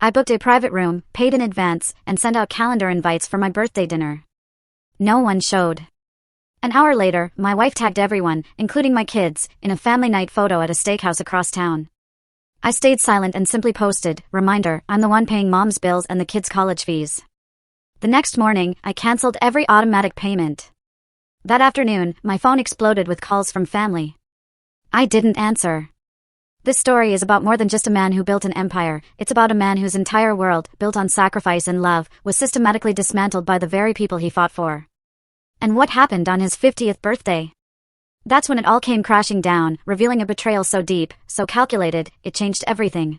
I booked a private room, paid in advance, and sent out calendar invites for my birthday dinner. No one showed. An hour later, my wife tagged everyone, including my kids, in a family night photo at a steakhouse across town. I stayed silent and simply posted, "Reminder, I'm the one paying mom's bills and the kids' college fees." The next morning, I canceled every automatic payment. That afternoon, my phone exploded with calls from family. I didn't answer. This story is about more than just a man who built an empire. It's about a man whose entire world, built on sacrifice and love, was systematically dismantled by the very people he fought for. And what happened on his 50th birthday? That's when it all came crashing down, revealing a betrayal so deep, so calculated, it changed everything.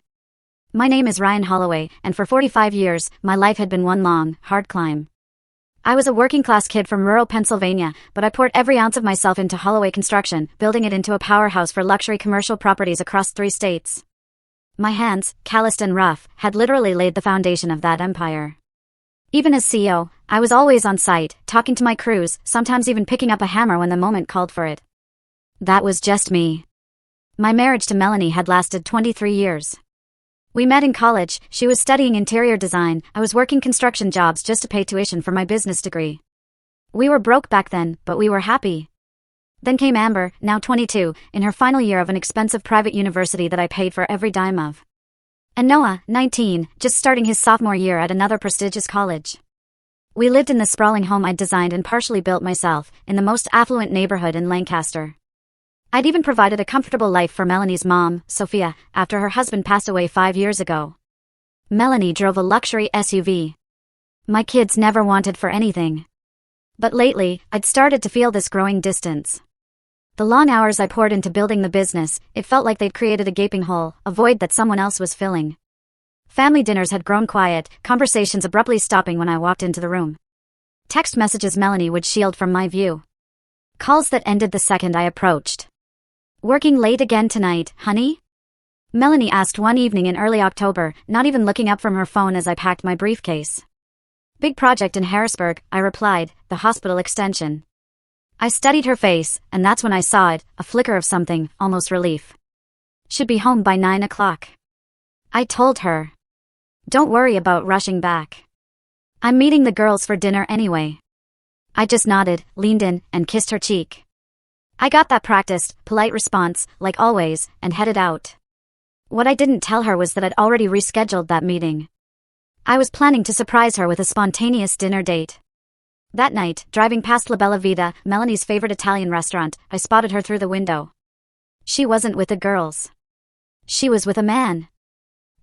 My name is Ryan Holloway, and for 45 years, my life had been one long, hard climb. I was a working-class kid from rural Pennsylvania, but I poured every ounce of myself into Holloway Construction, building it into a powerhouse for luxury commercial properties across 3 states. My hands, calloused and rough, had literally laid the foundation of that empire. Even as CEO, I was always on site, talking to my crews, sometimes even picking up a hammer when the moment called for it. That was just me. My marriage to Melanie had lasted 23 years. We met in college. She was studying interior design, I was working construction jobs just to pay tuition for my business degree. We were broke back then, but we were happy. Then came Amber, now 22, in her final year of an expensive private university that I paid for every dime of. And Noah, 19, just starting his sophomore year at another prestigious college. We lived in the sprawling home I'd designed and partially built myself, in the most affluent neighborhood in Lancaster. I'd even provided a comfortable life for Melanie's mom, Sophia, after her husband passed away 5 years ago. Melanie drove a luxury SUV. My kids never wanted for anything. But lately, I'd started to feel this growing distance. The long hours I poured into building the business, it felt like they'd created a gaping hole, a void that someone else was filling. Family dinners had grown quiet, conversations abruptly stopping when I walked into the room. Text messages Melanie would shield from my view. Calls that ended the second I approached. "Working late again tonight, honey?" Melanie asked one evening in early October, not even looking up from her phone as I packed my briefcase. "Big project in Harrisburg," I replied, "the hospital extension." I studied her face, and that's when I saw it, a flicker of something, almost relief. "Should be home by 9 o'clock. I told her. "Don't worry about rushing back. I'm meeting the girls for dinner anyway." I just nodded, leaned in, and kissed her cheek. I got that practiced, polite response, like always, and headed out. What I didn't tell her was that I'd already rescheduled that meeting. I was planning to surprise her with a spontaneous dinner date. That night, driving past La Bella Vita, Melanie's favorite Italian restaurant, I spotted her through the window. She wasn't with the girls. She was with a man.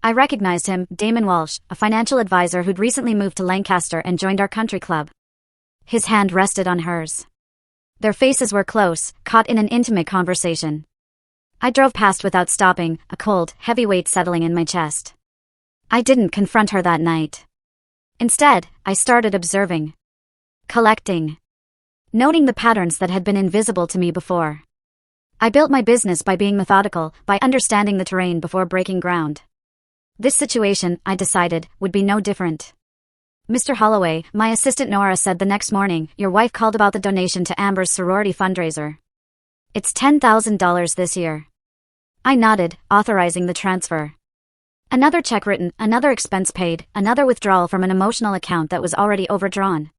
I recognized him, Damon Walsh, a financial advisor who'd recently moved to Lancaster and joined our country club. His hand rested on hers. Their faces were close, caught in an intimate conversation. I drove past without stopping, a cold, heavy weight settling in my chest. I didn't confront her that night. Instead, I started observing. Collecting. Noting the patterns that had been invisible to me before. I built my business by being methodical, by understanding the terrain before breaking ground. This situation, I decided, would be no different. "Mr. Holloway," my assistant Nora said the next morning, "your wife called about the donation to Amber's sorority fundraiser. It's $10,000 this year." I nodded, authorizing the transfer. Another check written, another expense paid, another withdrawal from an emotional account that was already overdrawn.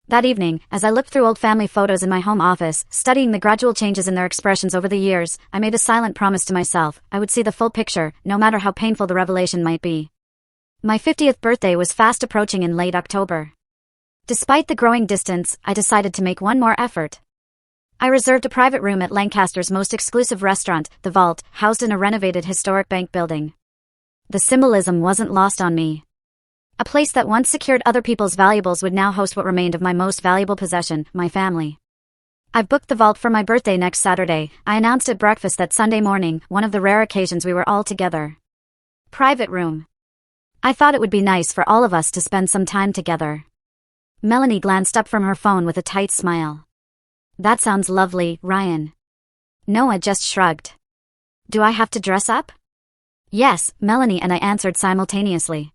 That evening, as I looked through old family photos in my home office, studying the gradual changes in their expressions over the years, I made a silent promise to myself, I would see the full picture, no matter how painful the revelation might be. My 50th birthday was fast approaching in late October. Despite the growing distance, I decided to make one more effort. I reserved a private room at Lancaster's most exclusive restaurant, The Vault, housed in a renovated historic bank building. The symbolism wasn't lost on me. A place that once secured other people's valuables would now host what remained of my most valuable possession, my family. I've booked The Vault for my birthday next Saturday, I announced at breakfast that Sunday morning, one of the rare occasions we were all together. Private room. I thought it would be nice for all of us to spend some time together. Melanie glanced up from her phone with a tight smile. "That sounds lovely, Ryan." Noah just shrugged. "Do I have to dress up?" "Yes," Melanie and I answered simultaneously.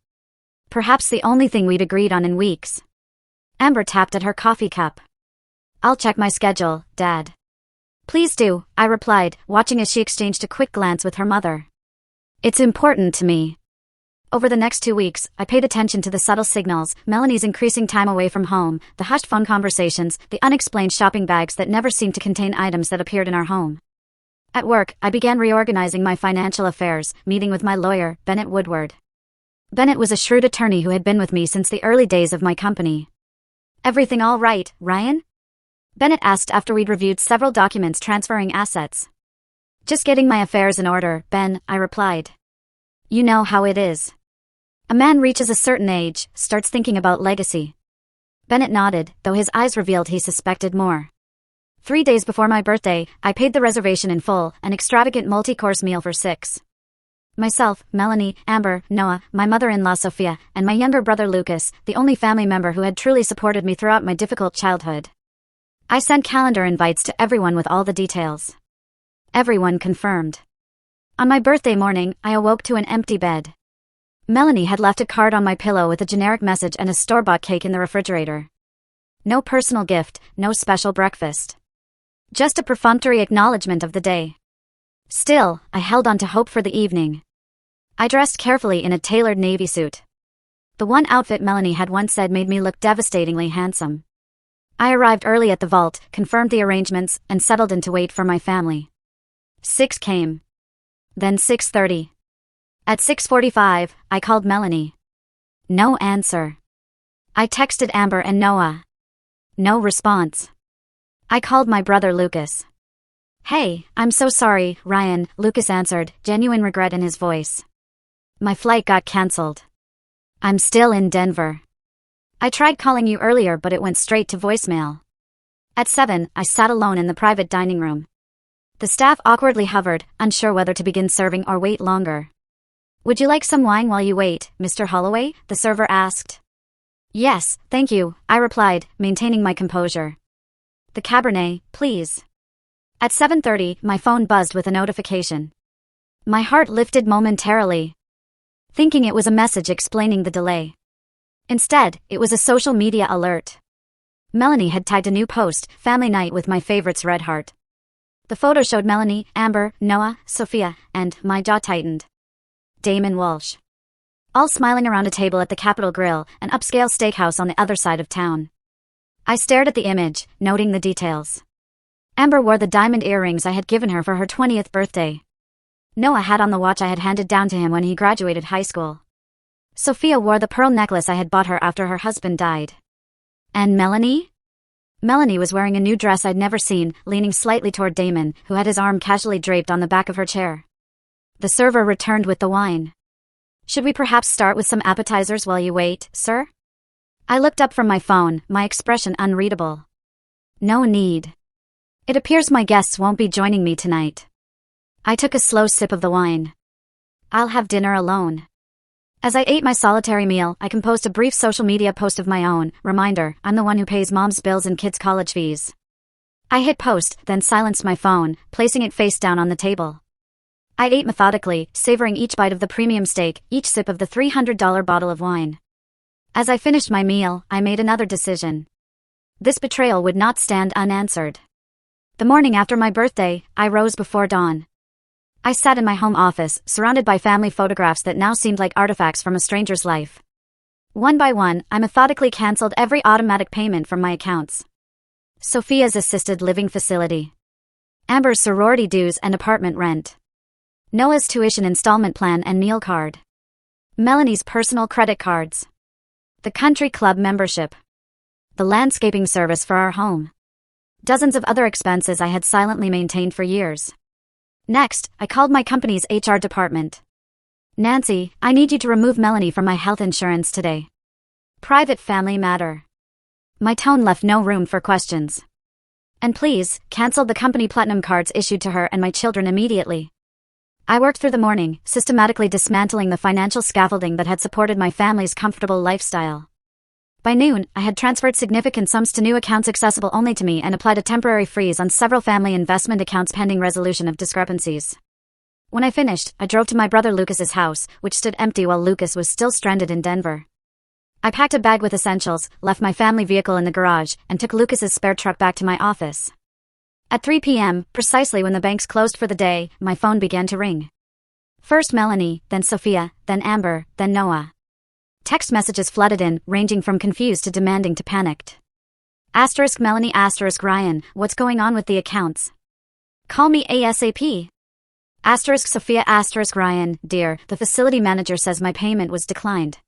Perhaps the only thing we'd agreed on in weeks. Amber tapped at her coffee cup. "I'll check my schedule, Dad." "Please do," I replied, watching as she exchanged a quick glance with her mother. "It's important to me." Over the next 2 weeks, I paid attention to the subtle signals, Melanie's increasing time away from home, the hushed phone conversations, the unexplained shopping bags that never seemed to contain items that appeared in our home. At work, I began reorganizing my financial affairs, meeting with my lawyer, Bennett Woodward. Bennett was a shrewd attorney who had been with me since the early days of my company. "Everything all right, Ryan?" Bennett asked after we'd reviewed several documents transferring assets. "Just getting my affairs in order, Ben," I replied. "You know how it is. A man reaches a certain age, starts thinking about legacy." Bennett nodded, though his eyes revealed he suspected more. 3 days before my birthday, I paid the reservation in full, an extravagant multi-course meal for 6. Myself, Melanie, Amber, Noah, my mother-in-law Sophia, and my younger brother Lucas, the only family member who had truly supported me throughout my difficult childhood. I sent calendar invites to everyone with all the details. Everyone confirmed. On my birthday morning, I awoke to an empty bed. Melanie had left a card on my pillow with a generic message and a store-bought cake in the refrigerator. No personal gift, no special breakfast. Just a perfunctory acknowledgement of the day. Still, I held on to hope for the evening. I dressed carefully in a tailored navy suit. The one outfit Melanie had once said made me look devastatingly handsome. I arrived early at the vault, confirmed the arrangements, and settled in to wait for my family. 6 came. Then 6:30. At 6:45, I called Melanie. No answer. I texted Amber and Noah. No response. I called my brother Lucas. "Hey, I'm so sorry, Ryan," Lucas answered, genuine regret in his voice. "My flight got cancelled. I'm still in Denver. I tried calling you earlier but it went straight to voicemail." At 7, I sat alone in the private dining room. The staff awkwardly hovered, unsure whether to begin serving or wait longer. "Would you like some wine while you wait, Mr. Holloway?" the server asked. "Yes, thank you," I replied, maintaining my composure. "The Cabernet, please." At 7:30, my phone buzzed with a notification. My heart lifted momentarily, thinking it was a message explaining the delay. Instead, it was a social media alert. Melanie had tagged a new post, "Family Night with my favorites red heart." The photo showed Melanie, Amber, Noah, Sophia, and, my jaw tightened, Damon Walsh. All smiling around a table at the Capitol Grill, an upscale steakhouse on the other side of town. I stared at the image, noting the details. Amber wore the diamond earrings I had given her for her 20th birthday. Noah had on the watch I had handed down to him when he graduated high school. Sophia wore the pearl necklace I had bought her after her husband died. And Melanie? Melanie was wearing a new dress I'd never seen, leaning slightly toward Damon, who had his arm casually draped on the back of her chair. The server returned with the wine. "Should we perhaps start with some appetizers while you wait, sir?" I looked up from my phone, my expression unreadable. "No need. It appears my guests won't be joining me tonight." I took a slow sip of the wine. "I'll have dinner alone." As I ate my solitary meal, I composed a brief social media post of my own, reminder, I'm the one who pays mom's bills and kids' college fees. I hit post, then silenced my phone, placing it face down on the table. I ate methodically, savoring each bite of the premium steak, each sip of the $300 bottle of wine. As I finished my meal, I made another decision. This betrayal would not stand unanswered. The morning after my birthday, I rose before dawn. I sat in my home office, surrounded by family photographs that now seemed like artifacts from a stranger's life. One by one, I methodically canceled every automatic payment from my accounts. Sophia's assisted living facility. Amber's sorority dues and apartment rent. Noah's tuition installment plan and meal card. Melanie's personal credit cards. The country club membership. The landscaping service for our home. Dozens of other expenses I had silently maintained for years. Next, I called my company's HR department. "Nancy, I need you to remove Melanie from my health insurance today. Private family matter." My tone left no room for questions. "And please, cancel the company platinum cards issued to her and my children immediately." I worked through the morning, systematically dismantling the financial scaffolding that had supported my family's comfortable lifestyle. By noon, I had transferred significant sums to new accounts accessible only to me and applied a temporary freeze on several family investment accounts pending resolution of discrepancies. When I finished, I drove to my brother Lucas's house, which stood empty while Lucas was still stranded in Denver. I packed a bag with essentials, left my family vehicle in the garage, and took Lucas's spare truck back to my office. At 3 p.m., precisely when the banks closed for the day, my phone began to ring. First Melanie, then Sophia, then Amber, then Noah. Text messages flooded in, ranging from confused to demanding to panicked. Asterisk Melanie asterisk Ryan, what's going on with the accounts? Call me ASAP. Asterisk Sophia asterisk Ryan, dear, the facility manager says my payment was declined.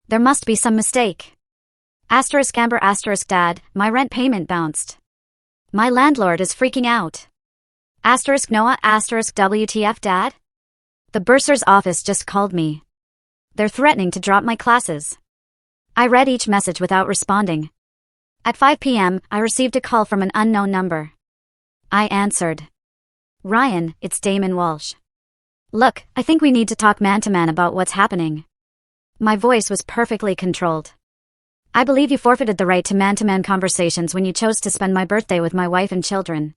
There must be some mistake. Asterisk Amber asterisk Dad, my rent payment bounced. My landlord is freaking out. Asterisk Noah asterisk WTF Dad? The bursar's office just called me. They're threatening to drop my classes. I read each message without responding. At 5 p.m., I received a call from an unknown number. I answered. Ryan, it's Damon Walsh. Look, I think we need to talk man-to-man about what's happening. My voice was perfectly controlled. I believe you forfeited the right to man-to-man conversations when you chose to spend my birthday with my wife and children.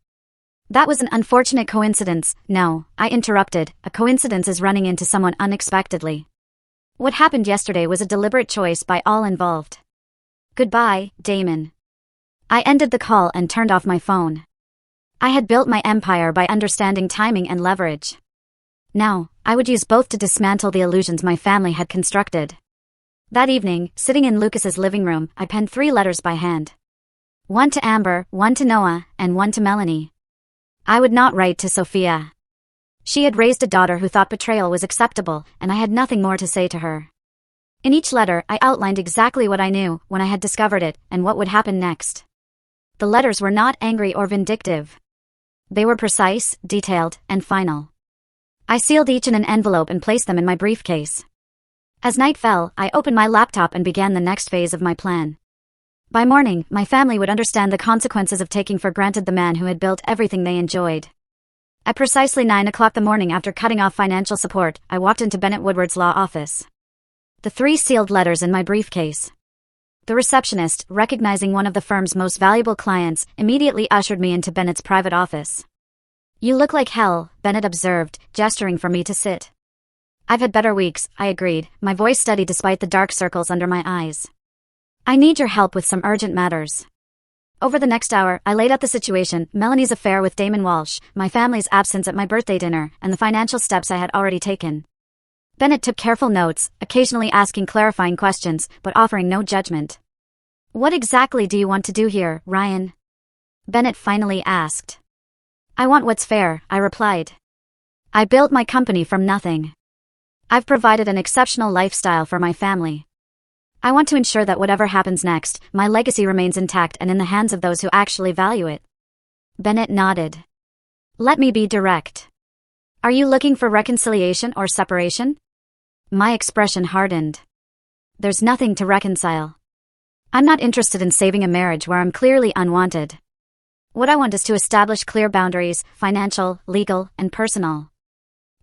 That was an unfortunate coincidence. No, I interrupted. A coincidence is running into someone unexpectedly. What happened yesterday was a deliberate choice by all involved. Goodbye, Damon. I ended the call and turned off my phone. I had built my empire by understanding timing and leverage. Now, I would use both to dismantle the illusions my family had constructed. That evening, sitting in Lucas's living room, I penned 3 letters by hand. One to Amber, one to Noah, and one to Melanie. I would not write to Sophia. She had raised a daughter who thought betrayal was acceptable, and I had nothing more to say to her. In each letter, I outlined exactly what I knew, when I had discovered it, and what would happen next. The letters were not angry or vindictive. They were precise, detailed, and final. I sealed each in an envelope and placed them in my briefcase. As night fell, I opened my laptop and began the next phase of my plan. By morning, my family would understand the consequences of taking for granted the man who had built everything they enjoyed. At precisely 9 o'clock the morning after cutting off financial support, I walked into Bennett Woodward's law office. The 3 sealed letters in my briefcase. The receptionist, recognizing one of the firm's most valuable clients, immediately ushered me into Bennett's private office. You look like hell, Bennett observed, gesturing for me to sit. I've had better weeks, I agreed, my voice steady despite the dark circles under my eyes. I need your help with some urgent matters. Over the next hour, I laid out the situation, Melanie's affair with Damon Walsh, my family's absence at my birthday dinner, and the financial steps I had already taken. Bennett took careful notes, occasionally asking clarifying questions, but offering no judgment. What exactly do you want to do here, Ryan? Bennett finally asked. I want what's fair, I replied. I built my company from nothing. I've provided an exceptional lifestyle for my family. I want to ensure that whatever happens next, my legacy remains intact and in the hands of those who actually value it. Bennett nodded. Let me be direct. Are you looking for reconciliation or separation? My expression hardened. There's nothing to reconcile. I'm not interested in saving a marriage where I'm clearly unwanted. What I want is to establish clear boundaries, financial, legal, and personal.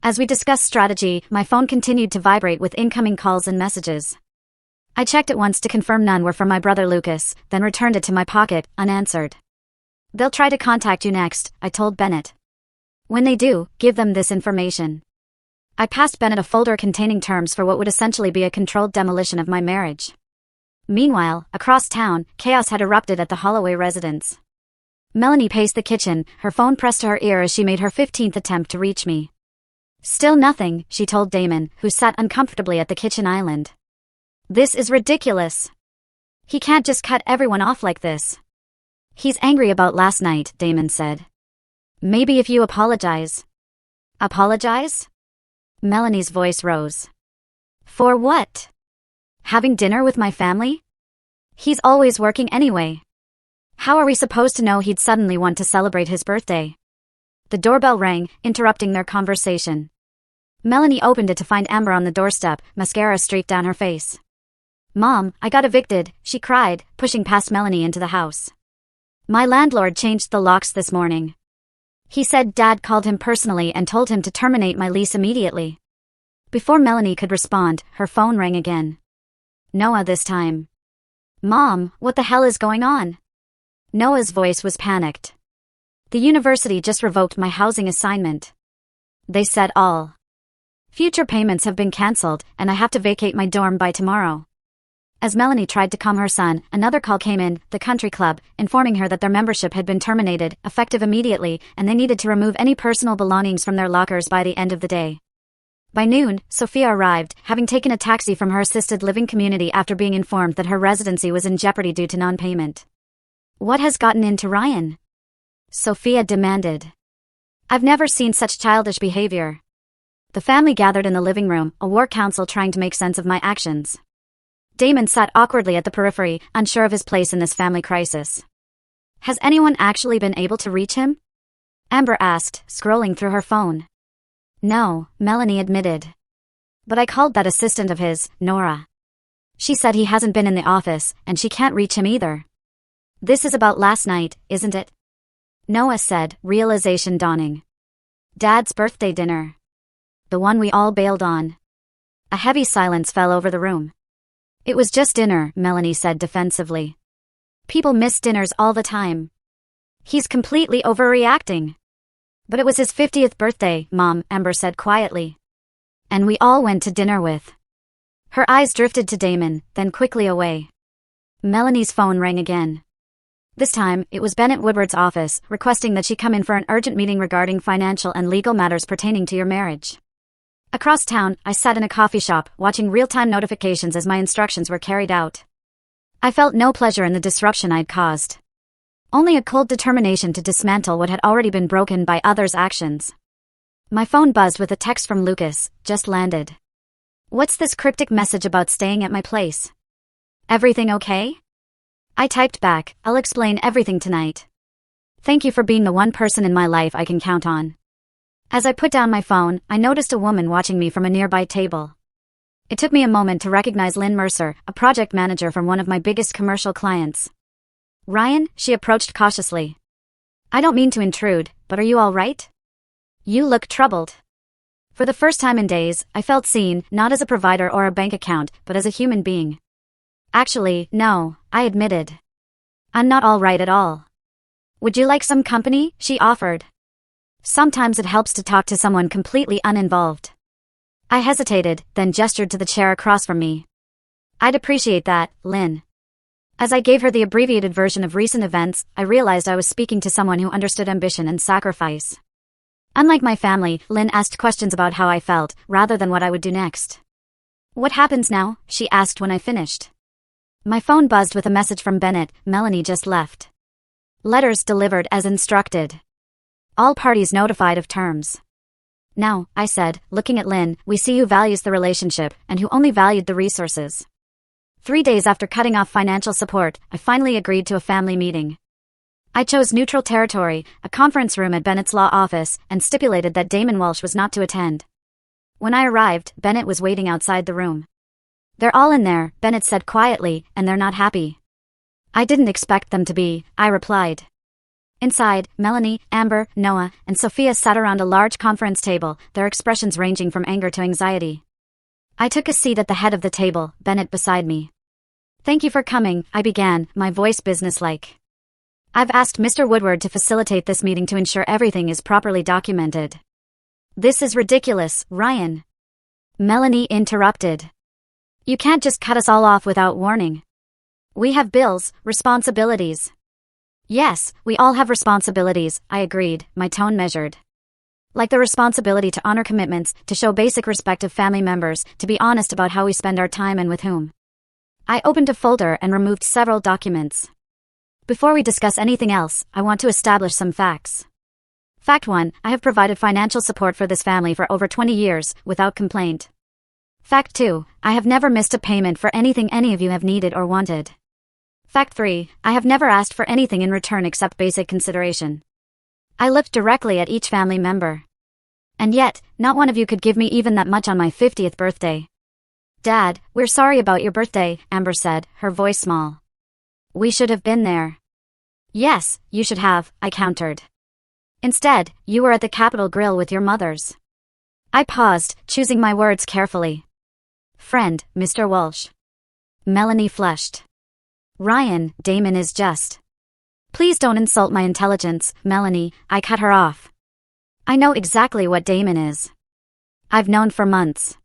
As we discussed strategy, my phone continued to vibrate with incoming calls and messages. I checked it once to confirm none were from my brother Lucas, then returned it to my pocket, unanswered. They'll try to contact you next, I told Bennett. When they do, give them this information. I passed Bennett a folder containing terms for what would essentially be a controlled demolition of my marriage. Meanwhile, across town, chaos had erupted at the Holloway residence. Melanie paced the kitchen, her phone pressed to her ear as she made her 15th attempt to reach me. Still nothing, she told Damon, who sat uncomfortably at the kitchen island. This is ridiculous. He can't just cut everyone off like this. He's angry about last night, Damon said. Maybe if you apologize. Apologize? Melanie's voice rose. For what? Having dinner with my family? He's always working anyway. How are we supposed to know he'd suddenly want to celebrate his birthday? The doorbell rang, interrupting their conversation. Melanie opened it to find Amber on the doorstep, mascara streaked down her face. Mom, I got evicted, she cried, pushing past Melanie into the house. My landlord changed the locks this morning. He said Dad called him personally and told him to terminate my lease immediately. Before Melanie could respond, her phone rang again. Noah this time. Mom, what the hell is going on? Noah's voice was panicked. The university just revoked my housing assignment. They said all future payments have been cancelled, and I have to vacate my dorm by tomorrow. As Melanie tried to calm her son, another call came in, the country club, informing her that their membership had been terminated, effective immediately, and they needed to remove any personal belongings from their lockers by the end of the day. By noon, Sophia arrived, having taken a taxi from her assisted living community after being informed that her residency was in jeopardy due to non-payment. "What has gotten into Ryan?" Sophia demanded. "I've never seen such childish behavior." The family gathered in the living room, a war council trying to make sense of my actions. Damon sat awkwardly at the periphery, unsure of his place in this family crisis. "Has anyone actually been able to reach him?" Amber asked, scrolling through her phone. "No," Melanie admitted. "But I called that assistant of his, Nora. She said he hasn't been in the office, and she can't reach him either." "This is about last night, isn't it?" Noah said, realization dawning. "Dad's birthday dinner. The one we all bailed on." A heavy silence fell over the room. "It was just dinner," Melanie said defensively. "People miss dinners all the time. He's completely overreacting." "But it was his 50th birthday, Mom," Amber said quietly. "And we all went to dinner with." Her eyes drifted to Damon, then quickly away. Melanie's phone rang again. This time, it was Bennett Woodward's office, requesting that she come in for an urgent meeting regarding financial and legal matters pertaining to your marriage. Across town, I sat in a coffee shop, watching real-time notifications as my instructions were carried out. I felt no pleasure in the disruption I'd caused. Only a cold determination to dismantle what had already been broken by others' actions. My phone buzzed with a text from Lucas, just landed. "What's this cryptic message about staying at my place? Everything okay?" I typed back, "I'll explain everything tonight. Thank you for being the one person in my life I can count on." As I put down my phone, I noticed a woman watching me from a nearby table. It took me a moment to recognize Lynn Mercer, a project manager from one of my biggest commercial clients. "Ryan," she approached cautiously. "I don't mean to intrude, but are you all right? You look troubled." For the first time in days, I felt seen, not as a provider or a bank account, but as a human being. "Actually, no," I admitted. "I'm not all right at all." "Would you like some company?" she offered. "Sometimes it helps to talk to someone completely uninvolved." I hesitated, then gestured to the chair across from me. "I'd appreciate that, Lynn." As I gave her the abbreviated version of recent events, I realized I was speaking to someone who understood ambition and sacrifice. Unlike my family, Lynn asked questions about how I felt, rather than what I would do next. "What happens now?" she asked when I finished. My phone buzzed with a message from Bennett. "Melanie just left. Letters delivered as instructed. All parties notified of terms." "Now," I said, looking at Lynn, "we see who values the relationship, and who only valued the resources." 3 days after cutting off financial support, I finally agreed to a family meeting. I chose neutral territory, a conference room at Bennett's law office, and stipulated that Damon Walsh was not to attend. When I arrived, Bennett was waiting outside the room. "They're all in there," Bennett said quietly, "and they're not happy." "I didn't expect them to be," I replied. Inside, Melanie, Amber, Noah, and Sophia sat around a large conference table, their expressions ranging from anger to anxiety. I took a seat at the head of the table, Bennett beside me. "Thank you for coming," I began, my voice businesslike. "I've asked Mr. Woodward to facilitate this meeting to ensure everything is properly documented." "This is ridiculous, Ryan," Melanie interrupted. "You can't just cut us all off without warning. We have bills, responsibilities." "Yes, we all have responsibilities," I agreed, my tone measured. "Like the responsibility to honor commitments, to show basic respect of family members, to be honest about how we spend our time and with whom." I opened a folder and removed several documents. "Before we discuss anything else, I want to establish some facts. Fact 1, I have provided financial support for this family for over 20 years, without complaint. Fact 2, I have never missed a payment for anything any of you have needed or wanted. Fact 3, I have never asked for anything in return except basic consideration." I looked directly at each family member. "And yet, not one of you could give me even that much on my 50th birthday." "Dad, we're sorry about your birthday," Amber said, her voice small. "We should have been there." "Yes, you should have," I countered. "Instead, you were at the Capitol Grill with your mothers." I paused, choosing my words carefully. "Friend, Mr. Walsh." Melanie flushed. "Ryan, Damon is just." "Please don't insult my intelligence, Melanie," I cut her off. "I know exactly what Damon is. I've known for months."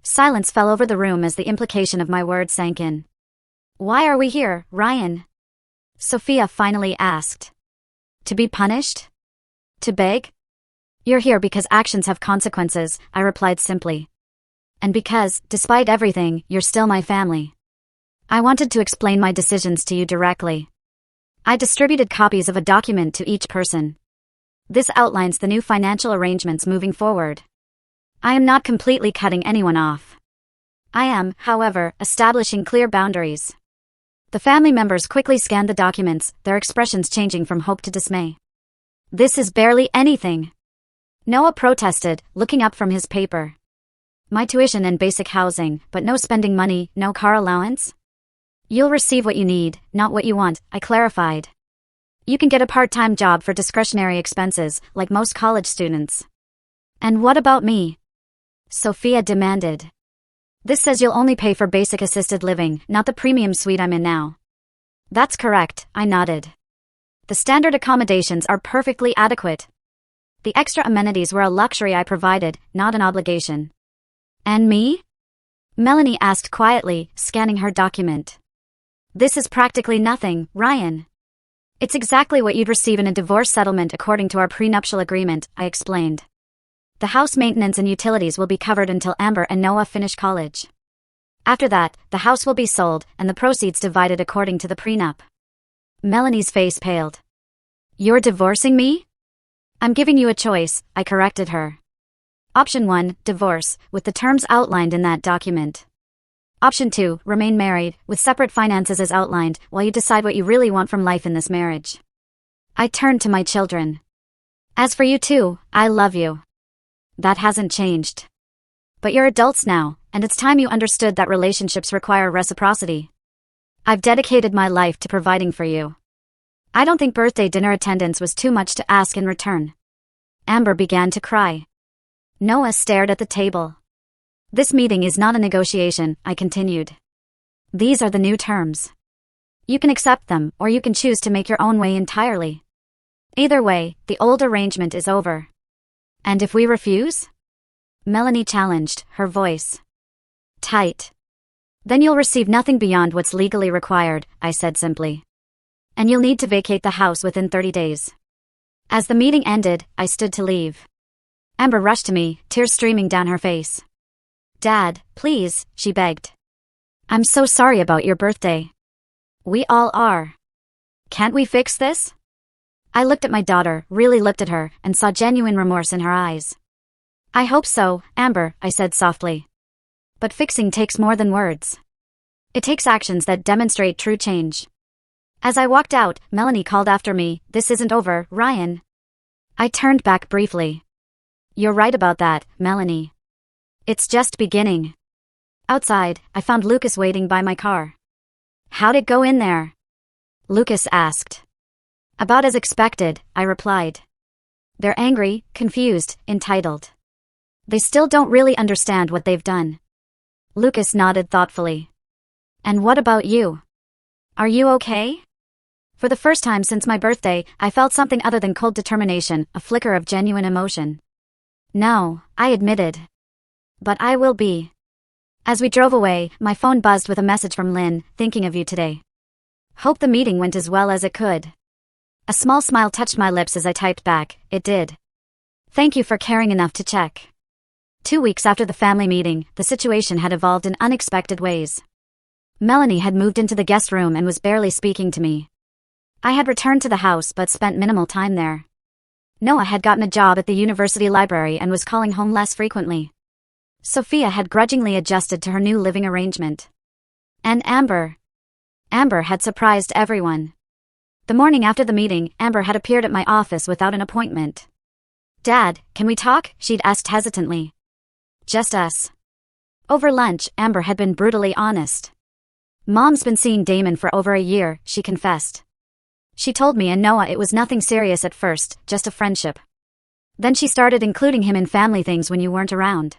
Silence fell over the room as the implication of my words sank in. "Why are we here, Ryan?" Sophia finally asked. "To be punished? To beg?" You're here because actions have consequences, I replied simply. And because, despite everything, you're still my family. I wanted to explain my decisions to you directly. I distributed copies of a document to each person. This outlines the new financial arrangements moving forward. I am not completely cutting anyone off. I am, however, establishing clear boundaries. The family members quickly scanned the documents, their expressions changing from hope to dismay. This is barely anything. Noah protested, looking up from his paper. My tuition and basic housing, but no spending money, no car allowance? You'll receive what you need, not what you want, I clarified. You can get a part-time job for discretionary expenses, like most college students. And what about me? Sophia demanded. This says you'll only pay for basic assisted living, not the premium suite I'm in now. That's correct, I nodded. The standard accommodations are perfectly adequate. The extra amenities were a luxury I provided, not an obligation. And me? Melanie asked quietly, scanning her document. This is practically nothing, Ryan. It's exactly what you'd receive in a divorce settlement according to our prenuptial agreement, I explained. The house maintenance and utilities will be covered until Amber and Noah finish college. After that, the house will be sold and the proceeds divided according to the prenup. Melanie's face paled. You're divorcing me? I'm giving you a choice, I corrected her. Option 1, divorce, with the terms outlined in that document. Option 2, remain married, with separate finances as outlined, while you decide what you really want from life in this marriage. I turned to my children. As for you two, I love you. That hasn't changed. But you're adults now, and it's time you understood that relationships require reciprocity. I've dedicated my life to providing for you. I don't think birthday dinner attendance was too much to ask in return. Amber began to cry. Noah stared at the table. This meeting is not a negotiation, I continued. These are the new terms. You can accept them, or you can choose to make your own way entirely. Either way, the old arrangement is over. And if we refuse? Melanie challenged, her voice tight. Then you'll receive nothing beyond what's legally required, I said simply. And you'll need to vacate the house within 30 days. As the meeting ended, I stood to leave. Amber rushed to me, tears streaming down her face. Dad, please, she begged. I'm so sorry about your birthday. We all are. Can't we fix this? I looked at my daughter, really looked at her, and saw genuine remorse in her eyes. I hope so, Amber, I said softly. But fixing takes more than words. It takes actions that demonstrate true change. As I walked out, Melanie called after me, This isn't over, Ryan. I turned back briefly. You're right about that, Melanie. It's just beginning. Outside, I found Lucas waiting by my car. How'd it go in there? Lucas asked. About as expected, I replied. They're angry, confused, entitled. They still don't really understand what they've done. Lucas nodded thoughtfully. And what about you? Are you okay? For the first time since my birthday, I felt something other than cold determination, a flicker of genuine emotion. No, I admitted. But I will be. As we drove away, my phone buzzed with a message from Lynn, thinking of you today. Hope the meeting went as well as it could. A small smile touched my lips as I typed back, It did. Thank you for caring enough to check. 2 weeks after the family meeting, the situation had evolved in unexpected ways. Melanie had moved into the guest room and was barely speaking to me. I had returned to the house but spent minimal time there. Noah had gotten a job at the university library and was calling home less frequently. Sophia had grudgingly adjusted to her new living arrangement. And Amber had surprised everyone. The morning after the meeting, Amber had appeared at my office without an appointment. Dad, can we talk? She'd asked hesitantly. Just us. Over lunch, Amber had been brutally honest. Mom's been seeing Damon for over a year, she confessed. She told me and Noah it was nothing serious at first, just a friendship. Then she started including him in family things when you weren't around.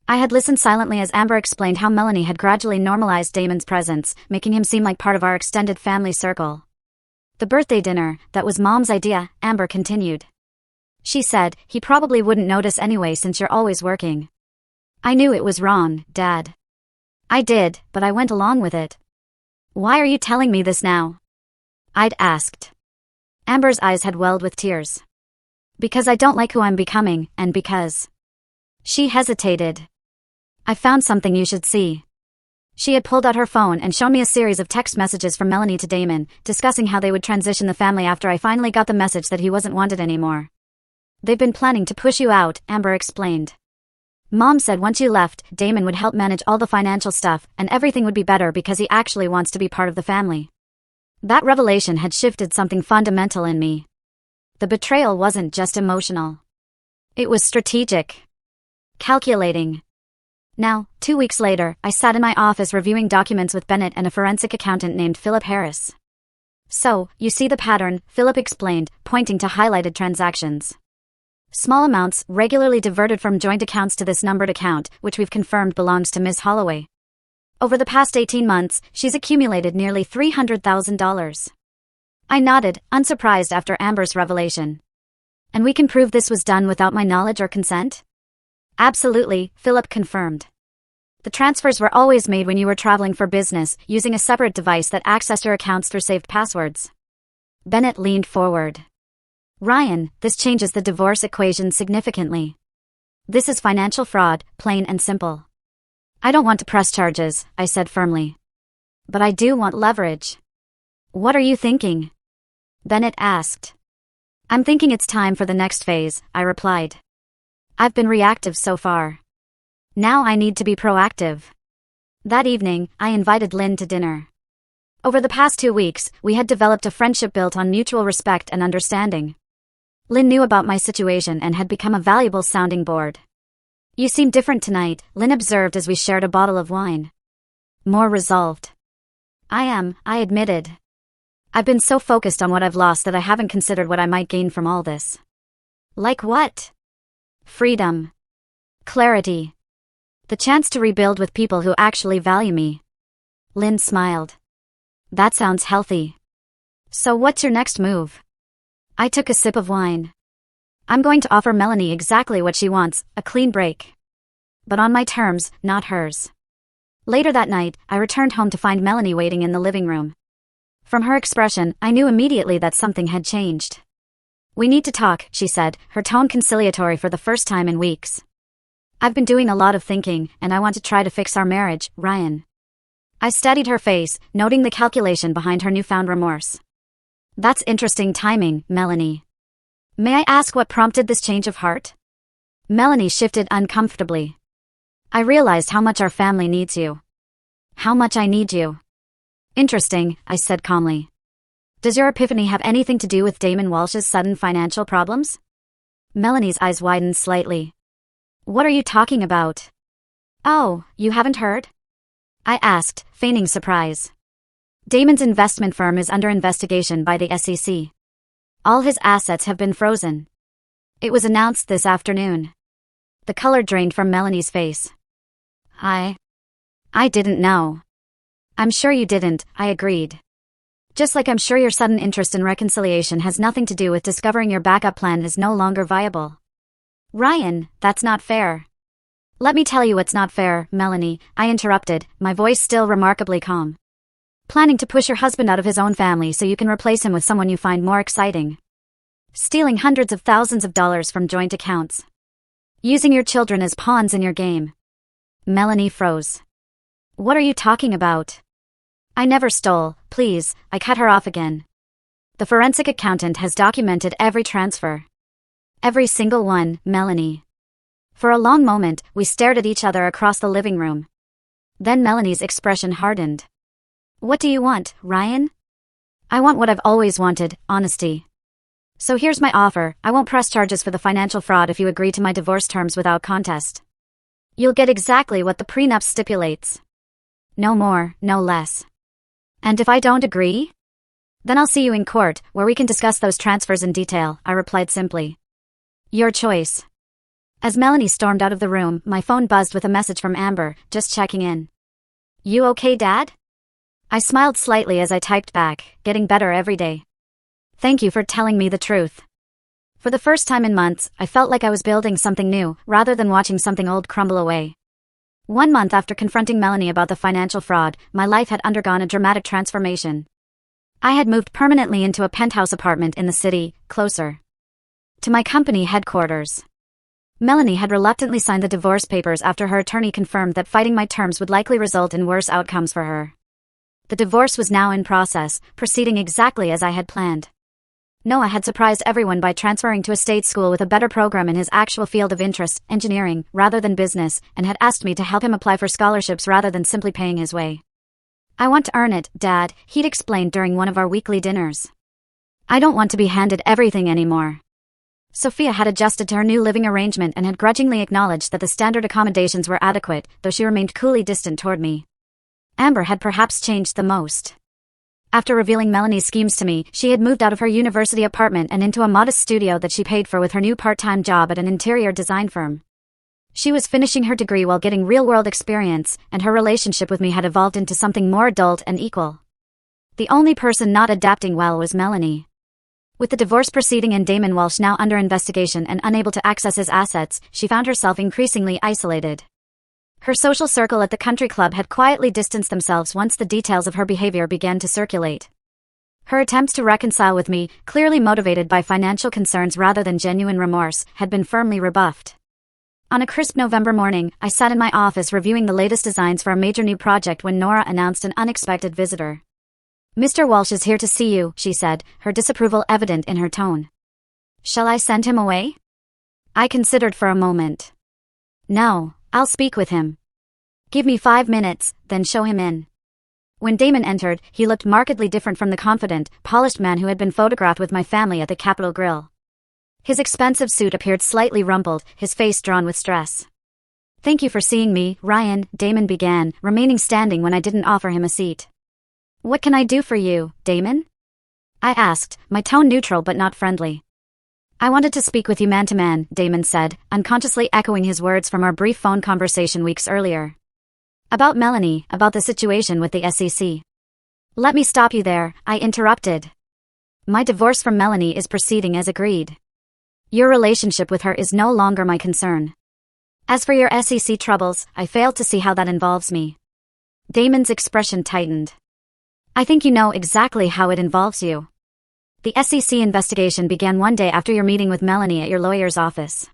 I had listened silently as Amber explained how Melanie had gradually normalized Damon's presence, making him seem like part of our extended family circle. The birthday dinner, that was Mom's idea, Amber continued. She said, he probably wouldn't notice anyway since you're always working. I knew it was wrong, Dad. I did, but I went along with it. Why are you telling me this now? I'd asked. Amber's eyes had welled with tears. Because I don't like who I'm becoming, and because... She hesitated. I found something you should see. She had pulled out her phone and shown me a series of text messages from Melanie to Damon, discussing how they would transition the family after I finally got the message that he wasn't wanted anymore. They've been planning to push you out, Amber explained. Mom said once you left, Damon would help manage all the financial stuff and everything would be better because he actually wants to be part of the family. That revelation had shifted something fundamental in me. The betrayal wasn't just emotional. It was strategic. Calculating. Now, 2 weeks later, I sat in my office reviewing documents with Bennett and a forensic accountant named Philip Harris. So, you see the pattern, Philip explained, pointing to highlighted transactions. Small amounts, regularly diverted from joint accounts to this numbered account, which we've confirmed belongs to Ms. Holloway. Over the past 18 months, she's accumulated nearly $300,000. I nodded, unsurprised after Amber's revelation. And we can prove this was done without my knowledge or consent? Absolutely, Philip confirmed. The transfers were always made when you were traveling for business, using a separate device that accessed your accounts through saved passwords. Bennett leaned forward. Ryan, this changes the divorce equation significantly. This is financial fraud, plain and simple. I don't want to press charges, I said firmly. But I do want leverage. What are you thinking? Bennett asked. I'm thinking it's time for the next phase, I replied. I've been reactive so far. Now I need to be proactive. That evening, I invited Lynn to dinner. Over the past 2 weeks, we had developed a friendship built on mutual respect and understanding. Lynn knew about my situation and had become a valuable sounding board. You seem different tonight, Lynn observed as we shared a bottle of wine. More resolved. I am, I admitted. I've been so focused on what I've lost that I haven't considered what I might gain from all this. Like what? Freedom. Clarity. The chance to rebuild with people who actually value me. Lynn smiled. That sounds healthy. So what's your next move? I took a sip of wine. I'm going to offer Melanie exactly what she wants, a clean break. But on my terms, not hers. Later that night, I returned home to find Melanie waiting in the living room. From her expression, I knew immediately that something had changed. We need to talk, she said, her tone conciliatory for the first time in weeks. I've been doing a lot of thinking, and I want to try to fix our marriage, Ryan. I studied her face, noting the calculation behind her newfound remorse. That's interesting timing, Melanie. May I ask what prompted this change of heart? Melanie shifted uncomfortably. I realized how much our family needs you. How much I need you. Interesting, I said calmly. Does your epiphany have anything to do with Damon Walsh's sudden financial problems? Melanie's eyes widened slightly. What are you talking about? Oh, you haven't heard? I asked, feigning surprise. Damon's investment firm is under investigation by the SEC. All his assets have been frozen. It was announced this afternoon. The color drained from Melanie's face. I didn't know. I'm sure you didn't, I agreed. Just like I'm sure your sudden interest in reconciliation has nothing to do with discovering your backup plan is no longer viable. Ryan, that's not fair. Let me tell you what's not fair, Melanie, I interrupted, my voice still remarkably calm. Planning to push your husband out of his own family so you can replace him with someone you find more exciting. Stealing hundreds of thousands of dollars from joint accounts. Using your children as pawns in your game. Melanie froze. What are you talking about? I never stole, please, I cut her off again. The forensic accountant has documented every transfer. Every single one, Melanie. For a long moment, we stared at each other across the living room. Then Melanie's expression hardened. What do you want, Ryan? I want what I've always wanted, honesty. So here's my offer, I won't press charges for the financial fraud if you agree to my divorce terms without contest. You'll get exactly what the prenup stipulates. No more, no less. And if I don't agree? Then I'll see you in court, where we can discuss those transfers in detail, I replied simply. Your choice. As Melanie stormed out of the room, my phone buzzed with a message from Amber, just checking in. You okay, Dad? I smiled slightly as I typed back, getting better every day. Thank you for telling me the truth. For the first time in months, I felt like I was building something new, rather than watching something old crumble away. 1 month after confronting Melanie about the financial fraud, my life had undergone a dramatic transformation. I had moved permanently into a penthouse apartment in the city, closer To my company headquarters. Melanie had reluctantly signed the divorce papers after her attorney confirmed that fighting my terms would likely result in worse outcomes for her. The divorce was now in process, proceeding exactly as I had planned. Noah had surprised everyone by transferring to a state school with a better program in his actual field of interest, engineering, rather than business, and had asked me to help him apply for scholarships rather than simply paying his way. "I want to earn it, Dad," he'd explained during one of our weekly dinners. "I don't want to be handed everything anymore." Sophia had adjusted to her new living arrangement and had grudgingly acknowledged that the standard accommodations were adequate, though she remained coolly distant toward me. Amber had perhaps changed the most. After revealing Melanie's schemes to me, she had moved out of her university apartment and into a modest studio that she paid for with her new part-time job at an interior design firm. She was finishing her degree while getting real-world experience, and her relationship with me had evolved into something more adult and equal. The only person not adapting well was Melanie. With the divorce proceeding and Damon Walsh now under investigation and unable to access his assets, she found herself increasingly isolated. Her social circle at the country club had quietly distanced themselves once the details of her behavior began to circulate. Her attempts to reconcile with me, clearly motivated by financial concerns rather than genuine remorse, had been firmly rebuffed. On a crisp November morning, I sat in my office reviewing the latest designs for a major new project when Nora announced an unexpected visitor. "Mr. Walsh is here to see you," she said, her disapproval evident in her tone. "Shall I send him away?" I considered for a moment. "No, I'll speak with him. Give me 5 minutes, then show him in." When Damon entered, he looked markedly different from the confident, polished man who had been photographed with my family at the Capitol Grill. His expensive suit appeared slightly rumpled, his face drawn with stress. "Thank you for seeing me, Ryan," Damon began, remaining standing when I didn't offer him a seat. "What can I do for you, Damon?" I asked, my tone neutral but not friendly. "I wanted to speak with you man-to-man," Damon said, unconsciously echoing his words from our brief phone conversation weeks earlier. "About Melanie, about the situation with the SEC." "Let me stop you there," I interrupted. "My divorce from Melanie is proceeding as agreed. Your relationship with her is no longer my concern. As for your SEC troubles, I failed to see how that involves me." Damon's expression tightened. "I think you know exactly how it involves you. The SEC investigation began one day after your meeting with Melanie at your lawyer's office.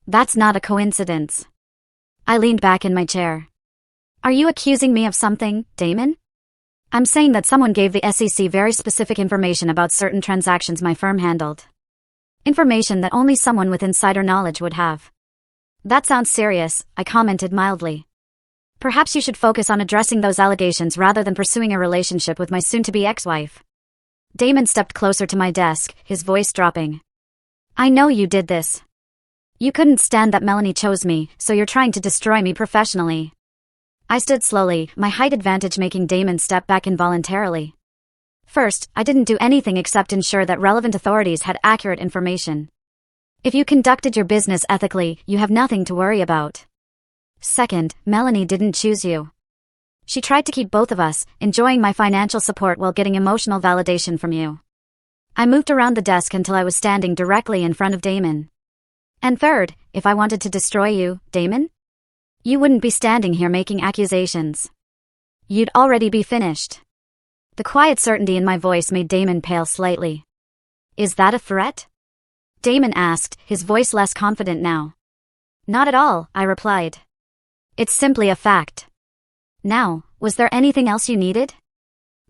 That's not a coincidence." I leaned back in my chair. "Are you accusing me of something, Damon?" "I'm saying that someone gave the SEC very specific information about certain transactions my firm handled. Information that only someone with insider knowledge would have." "That sounds serious," I commented mildly. "Perhaps you should focus on addressing those allegations rather than pursuing a relationship with my soon-to-be ex-wife." Damon stepped closer to my desk, his voice dropping. "I know you did this. You couldn't stand that Melanie chose me, so you're trying to destroy me professionally." I stood slowly, my height advantage making Damon step back involuntarily. "First, I didn't do anything except ensure that relevant authorities had accurate information. If you conducted your business ethically, you have nothing to worry about. Second, Melanie didn't choose you. She tried to keep both of us, enjoying my financial support while getting emotional validation from you." I moved around the desk until I was standing directly in front of Damon. "And third, if I wanted to destroy you, Damon? You wouldn't be standing here making accusations. You'd already be finished." The quiet certainty in my voice made Damon pale slightly. "Is that a threat?" Damon asked, his voice less confident now. "Not at all," I replied. "It's simply a fact. Now, was there anything else you needed?"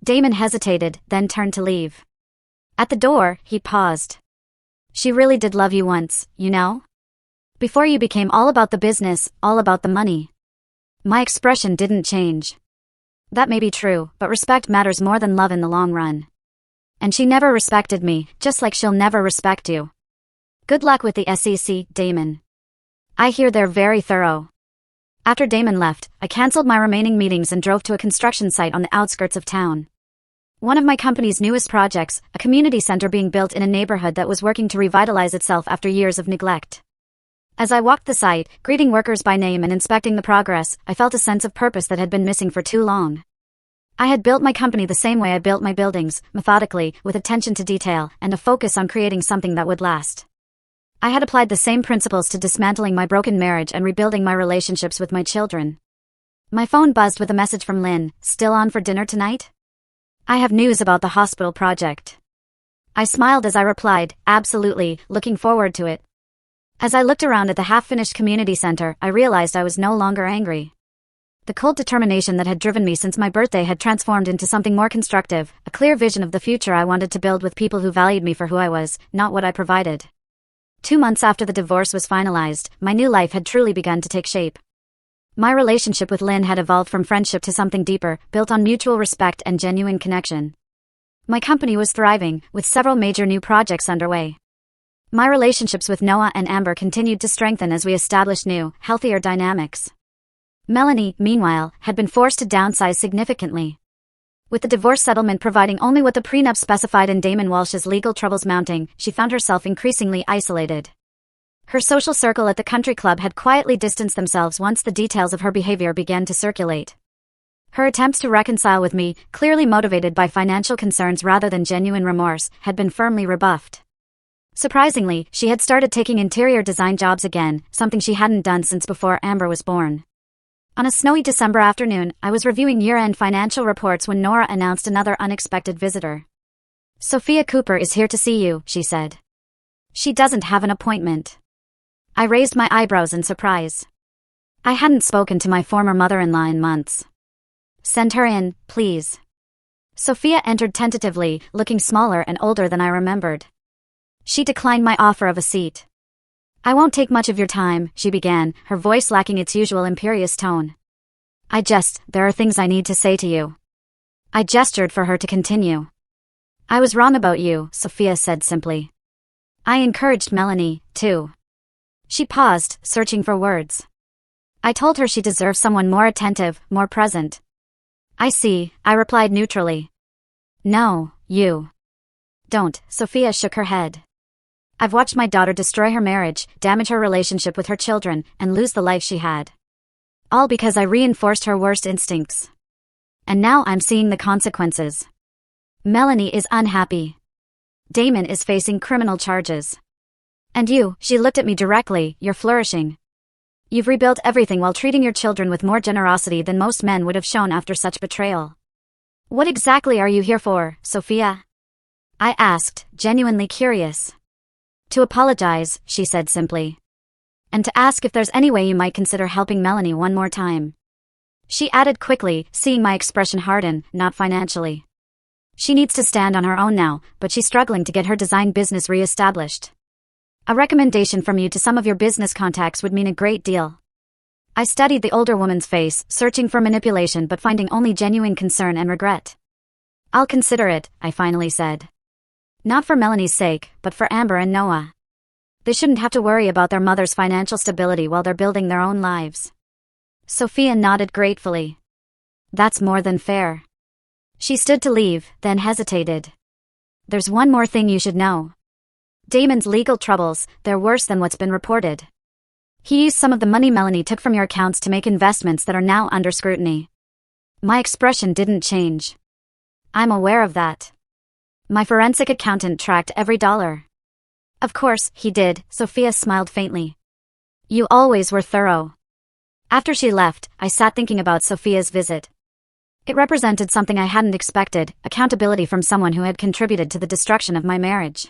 Damon hesitated, then turned to leave. At the door, he paused. "She really did love you once, you know? Before you became all about the business, all about the money." My expression didn't change. "That may be true, but respect matters more than love in the long run. And she never respected me, just like she'll never respect you. Good luck with the SEC, Damon. I hear they're very thorough." After Damon left, I canceled my remaining meetings and drove to a construction site on the outskirts of town. One of my company's newest projects, a community center being built in a neighborhood that was working to revitalize itself after years of neglect. As I walked the site, greeting workers by name and inspecting the progress, I felt a sense of purpose that had been missing for too long. I had built my company the same way I built my buildings, methodically, with attention to detail, and a focus on creating something that would last. I had applied the same principles to dismantling my broken marriage and rebuilding my relationships with my children. My phone buzzed with a message from Lynn. "Still on for dinner tonight? I have news about the hospital project." I smiled as I replied, absolutely, looking forward to it. As I looked around at the half-finished community center, I realized I was no longer angry. The cold determination that had driven me since my birthday had transformed into something more constructive, a clear vision of the future I wanted to build with people who valued me for who I was, not what I provided. 2 months after the divorce was finalized, my new life had truly begun to take shape. My relationship with Lynn had evolved from friendship to something deeper, built on mutual respect and genuine connection. My company was thriving, with several major new projects underway. My relationships with Noah and Amber continued to strengthen as we established new, healthier dynamics. Melanie, meanwhile, had been forced to downsize significantly. With the divorce settlement providing only what the prenup specified and Damon Walsh's legal troubles mounting, she found herself increasingly isolated. Her social circle at the country club had quietly distanced themselves once the details of her behavior began to circulate. Her attempts to reconcile with me, clearly motivated by financial concerns rather than genuine remorse, had been firmly rebuffed. Surprisingly, she had started taking interior design jobs again, something she hadn't done since before Amber was born. On a snowy December afternoon, I was reviewing year-end financial reports when Nora announced another unexpected visitor. "Sophia Cooper is here to see you," she said. "She doesn't have an appointment." I raised my eyebrows in surprise. I hadn't spoken to my former mother-in-law in months. "Send her in, please." Sophia entered tentatively, looking smaller and older than I remembered. She declined my offer of a seat. "I won't take much of your time," she began, her voice lacking its usual imperious tone. There are things I need to say to you." I gestured for her to continue. "I was wrong about you," Sophia said simply. I encouraged Melanie, too. She paused, searching for words. I told her she deserved someone more attentive, more present. "I see," I replied neutrally. "No, you don't," Sophia shook her head. "I've watched my daughter destroy her marriage, damage her relationship with her children, and lose the life she had. All because I reinforced her worst instincts. And now I'm seeing the consequences. Melanie is unhappy. Damon is facing criminal charges. And you," she looked at me directly, "you're flourishing. You've rebuilt everything while treating your children with more generosity than most men would have shown after such betrayal. What exactly are you here for, Sophia?" I asked, genuinely curious. "To apologize," she said simply. "And to ask if there's any way you might consider helping Melanie one more time." She added quickly, seeing my expression harden, "Not financially. She needs to stand on her own now, but she's struggling to get her design business re-established. A recommendation from you to some of your business contacts would mean a great deal." I studied the older woman's face, searching for manipulation but finding only genuine concern and regret. "I'll consider it," I finally said. "Not for Melanie's sake, but for Amber and Noah. They shouldn't have to worry about their mother's financial stability while they're building their own lives." Sophia nodded gratefully. "That's more than fair." She stood to leave, then hesitated. "There's one more thing you should know. Damon's legal troubles, they're worse than what's been reported. He used some of the money Melanie took from your accounts to make investments that are now under scrutiny." My expression didn't change. "I'm aware of that. My forensic accountant tracked every dollar." "Of course, he did," Sophia smiled faintly. "You always were thorough." After she left, I sat thinking about Sophia's visit. It represented something I hadn't expected, accountability from someone who had contributed to the destruction of my marriage.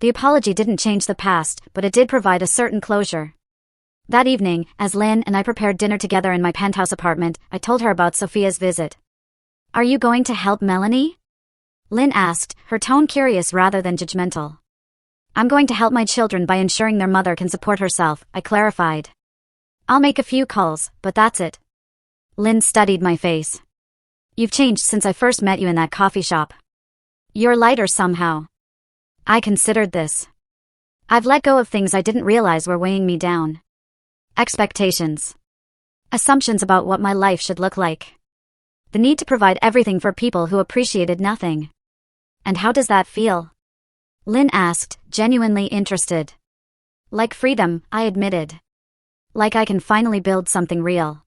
The apology didn't change the past, but it did provide a certain closure. That evening, as Lynn and I prepared dinner together in my penthouse apartment, I told her about Sophia's visit. "Are you going to help Melanie?" Lynn asked, her tone curious rather than judgmental. "I'm going to help my children by ensuring their mother can support herself," I clarified. "I'll make a few calls, but that's it." Lynn studied my face. "You've changed since I first met you in that coffee shop. You're lighter somehow." I considered this. I've let go of things I didn't realize were weighing me down. Expectations. Assumptions about what my life should look like. The need to provide everything for people who appreciated nothing. "And how does that feel?" Lynn asked, genuinely interested. "Like freedom," I admitted. "Like I can finally build something real."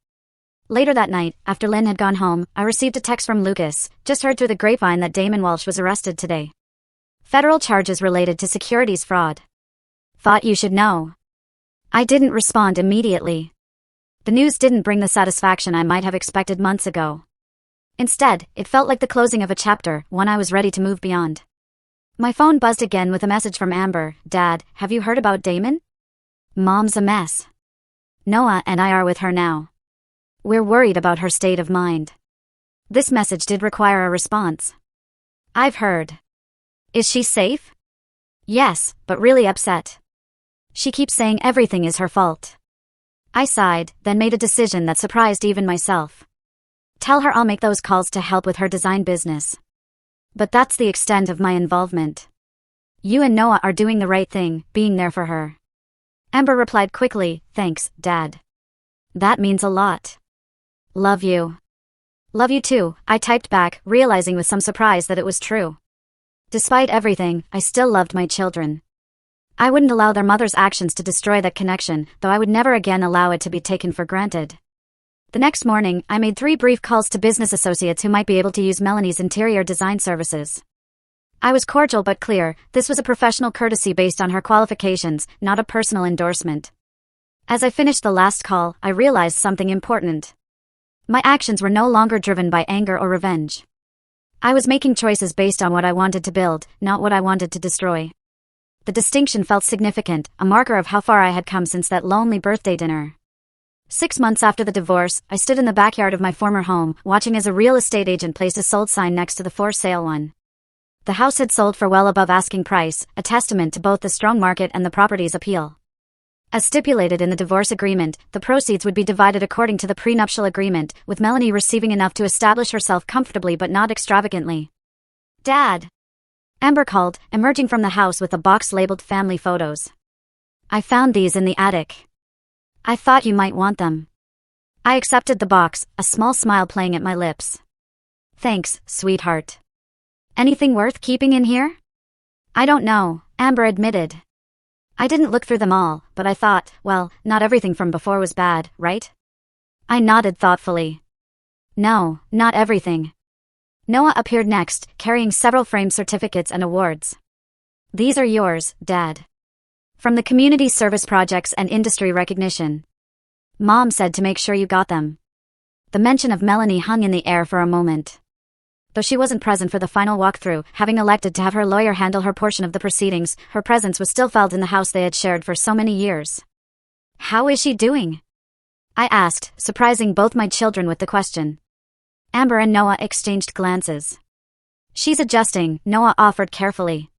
Later that night, after Lynn had gone home, I received a text from Lucas, "Just heard through the grapevine that Damon Walsh was arrested today. Federal charges related to securities fraud. Thought you should know." I didn't respond immediately. The news didn't bring the satisfaction I might have expected months ago. Instead, it felt like the closing of a chapter, one I was ready to move beyond. My phone buzzed again with a message from Amber. Dad, have you heard about Damon? Mom's a mess. Noah and I are with her now. We're worried about her state of mind. This message did require a response. I've heard. Is she safe? Yes, but really upset. She keeps saying everything is her fault. I sighed, then made a decision that surprised even myself. Tell her I'll make those calls to help with her design business. But that's the extent of my involvement. You and Noah are doing the right thing, being there for her. Amber replied quickly, thanks, Dad. That means a lot. Love you. Love you too, I typed back, realizing with some surprise that it was true. Despite everything, I still loved my children. I wouldn't allow their mother's actions to destroy that connection, though I would never again allow it to be taken for granted. The next morning, I made 3 brief calls to business associates who might be able to use Melanie's interior design services. I was cordial but clear, this was a professional courtesy based on her qualifications, not a personal endorsement. As I finished the last call, I realized something important. My actions were no longer driven by anger or revenge. I was making choices based on what I wanted to build, not what I wanted to destroy. The distinction felt significant, a marker of how far I had come since that lonely birthday dinner. 6 months after the divorce, I stood in the backyard of my former home, watching as a real estate agent placed a sold sign next to the for sale one. The house had sold for well above asking price, a testament to both the strong market and the property's appeal. As stipulated in the divorce agreement, the proceeds would be divided according to the prenuptial agreement, with Melanie receiving enough to establish herself comfortably but not extravagantly. Dad! Amber called, emerging from the house with a box labeled family photos. I found these in the attic. I thought you might want them. I accepted the box, a small smile playing at my lips. Thanks, sweetheart. Anything worth keeping in here? I don't know, Amber admitted. I didn't look through them all, but I thought, well, not everything from before was bad, right? I nodded thoughtfully. No, not everything. Noah appeared next, carrying several framed certificates and awards. These are yours, Dad. From the community service projects and industry recognition. Mom said to make sure you got them. The mention of Melanie hung in the air for a moment. Though she wasn't present for the final walkthrough, having elected to have her lawyer handle her portion of the proceedings, her presence was still felt in the house they had shared for so many years. How is she doing? I asked, surprising both my children with the question. Amber and Noah exchanged glances. She's adjusting, Noah offered carefully.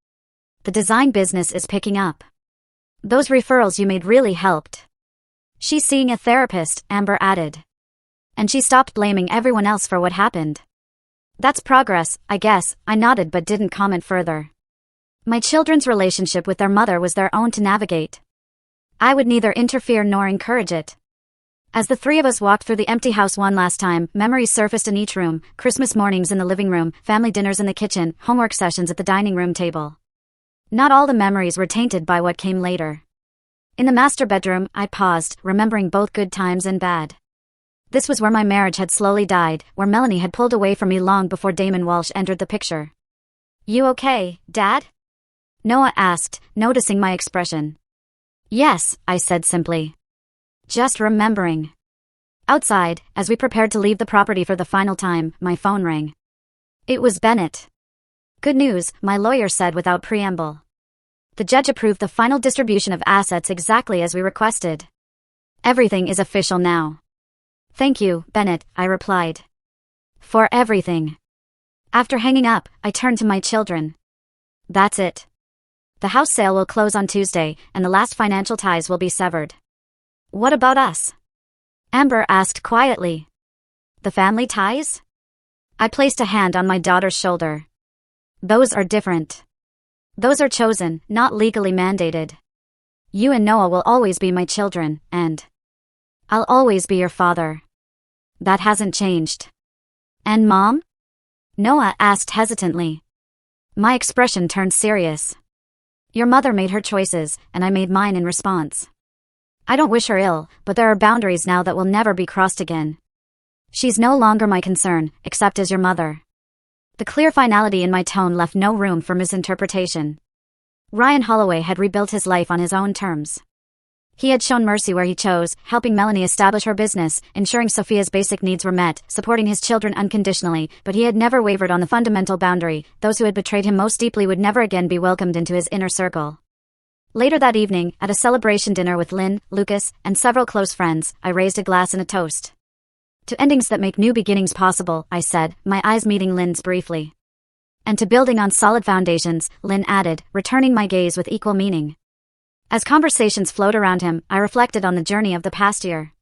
The design business is picking up. Those referrals you made really helped. She's seeing a therapist, Amber added. And she stopped blaming everyone else for what happened. That's progress, I guess, I nodded but didn't comment further. My children's relationship with their mother was their own to navigate. I would neither interfere nor encourage it. As the 3 of us walked through the empty house one last time, memories surfaced in each room, Christmas mornings in the living room, family dinners in the kitchen, homework sessions at the dining room table. Not all the memories were tainted by what came later. In the master bedroom, I paused, remembering both good times and bad. This was where my marriage had slowly died, where Melanie had pulled away from me long before Damon Walsh entered the picture. You okay, Dad? Noah asked, noticing my expression. Yes, I said simply. Just remembering. Outside, as we prepared to leave the property for the final time, my phone rang. It was Bennett. Good news, my lawyer said without preamble. The judge approved the final distribution of assets exactly as we requested. Everything is official now. Thank you, Bennett, I replied. For everything. After hanging up, I turned to my children. That's it. The house sale will close on Tuesday, and the last financial ties will be severed. What about us? Amber asked quietly. The family ties? I placed a hand on my daughter's shoulder. Those are different. Those are chosen, not legally mandated. You and Noah will always be my children, and I'll always be your father. That hasn't changed. And Mom? Noah asked hesitantly. My expression turned serious. Your mother made her choices, and I made mine in response. I don't wish her ill, but there are boundaries now that will never be crossed again. She's no longer my concern, except as your mother. The clear finality in my tone left no room for misinterpretation. Ryan Holloway had rebuilt his life on his own terms. He had shown mercy where he chose, helping Melanie establish her business, ensuring Sophia's basic needs were met, supporting his children unconditionally, but he had never wavered on the fundamental boundary: those who had betrayed him most deeply would never again be welcomed into his inner circle. Later that evening, at a celebration dinner with Lynn, Lucas, and several close friends, I raised a glass in a toast. To endings that make new beginnings possible, I said, my eyes meeting Lynn's briefly. And to building on solid foundations, Lynn added, returning my gaze with equal meaning. As conversations flowed around him, I reflected on the journey of the past year.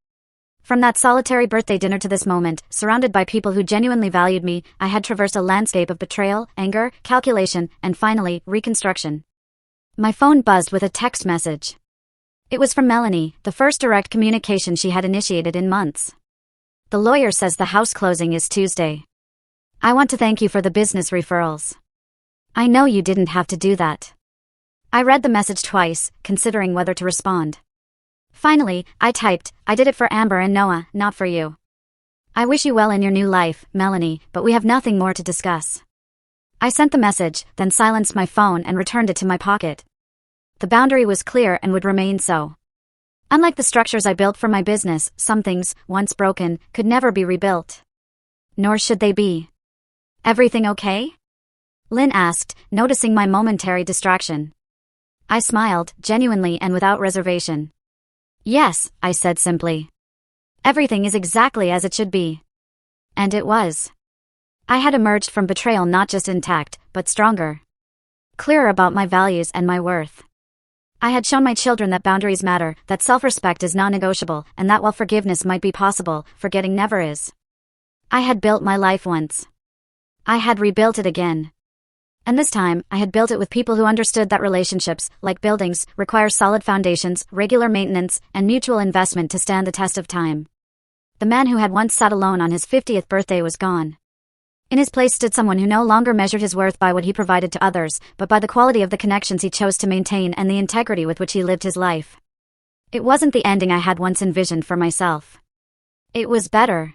From that solitary birthday dinner to this moment, surrounded by people who genuinely valued me, I had traversed a landscape of betrayal, anger, calculation, and finally, reconstruction. My phone buzzed with a text message. It was from Melanie, the first direct communication she had initiated in months. The lawyer says the house closing is Tuesday. I want to thank you for the business referrals. I know you didn't have to do that. I read the message twice, considering whether to respond. Finally, I typed, I did it for Amber and Noah, not for you. I wish you well in your new life, Melanie, but we have nothing more to discuss. I sent the message, then silenced my phone and returned it to my pocket. The boundary was clear and would remain so. Unlike the structures I built for my business, some things, once broken, could never be rebuilt. Nor should they be. Everything okay? Lynn asked, noticing my momentary distraction. I smiled, genuinely and without reservation. Yes, I said simply. Everything is exactly as it should be. And it was. I had emerged from betrayal not just intact, but stronger. Clearer about my values and my worth. I had shown my children that boundaries matter, that self-respect is non-negotiable, and that while forgiveness might be possible, forgetting never is. I had built my life once. I had rebuilt it again. And this time, I had built it with people who understood that relationships, like buildings, require solid foundations, regular maintenance, and mutual investment to stand the test of time. The man who had once sat alone on his 50th birthday was gone. In his place stood someone who no longer measured his worth by what he provided to others, but by the quality of the connections he chose to maintain and the integrity with which he lived his life. It wasn't the ending I had once envisioned for myself. It was better.